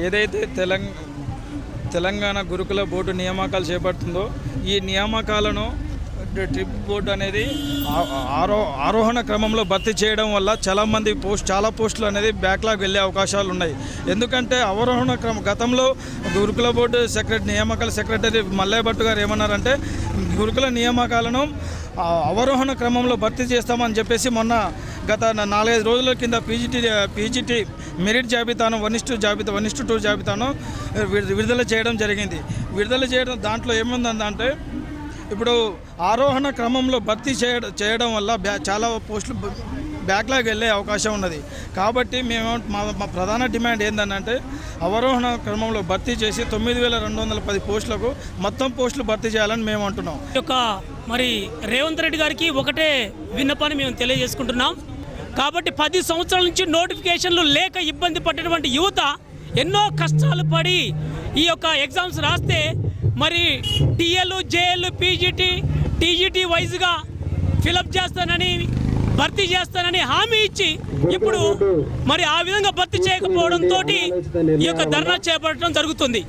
ఏదైతే తెలంగాణ గురుకుల బోర్డు నియామకాలు చేపడుతుందో ఈ నియామకాలను ట్రిప్ బోర్డు అనేది ఆరోహణ క్రమంలో భర్తీ చేయడం వల్ల చాలా పోస్టులు అనేది బ్యాక్లాగ్ వెళ్ళే అవకాశాలు ఉన్నాయి. ఎందుకంటే అవరోహణ గతంలో గురుకుల బోర్డు నియామకాల సెక్రటరీ మల్లయ్య భట్టు గారు ఏమన్నారంటే గురుకుల నియామకాలను అవరోహణ క్రమంలో భర్తీ చేస్తామని చెప్పేసి మొన్న గత 4-5 రోజుల కింద పీజీటీ మెరిట్ జాబితాను 1:2 జాబితాను విడుదల చేయడం జరిగింది. విడుదల చేయడం దాంట్లో ఏముందంటే ఇప్పుడు ఆరోహణ క్రమంలో భర్తీ చేయడం వల్ల చాలా పోస్టులు బ్యాక్లాగ్ వెళ్ళే అవకాశం ఉన్నది. కాబట్టి మా ప్రధాన డిమాండ్ ఏంటంటే అవరోహణ క్రమంలో భర్తీ చేసి 9,210 పోస్టులకు మొత్తం పోస్టులు భర్తీ చేయాలని మేము అంటున్నాం. మరి రేవంత్ రెడ్డి గారికి ఒకటే విన్నపాన్ని మేము తెలియజేసుకుంటున్నాం. కాబట్టి 10 సంవత్సరాల నుంచి నోటిఫికేషన్లు లేక ఇబ్బంది పడినటువంటి యువత ఎన్నో కష్టాలు పడి ఈ యొక్క ఎగ్జామ్స్ రాస్తే మరి టీఎల్, జేఎల్, పీజీటీ, టీజీటీ వైజ్గా ఫిలప్ చేస్తానని భర్తీ చేస్తానని హామీ ఇచ్చి ఇప్పుడు మరి ఆ విధంగా భర్తీ చేయకపోవడంతో ఈ యొక్క ధర్నా చేపట్టడం జరుగుతుంది.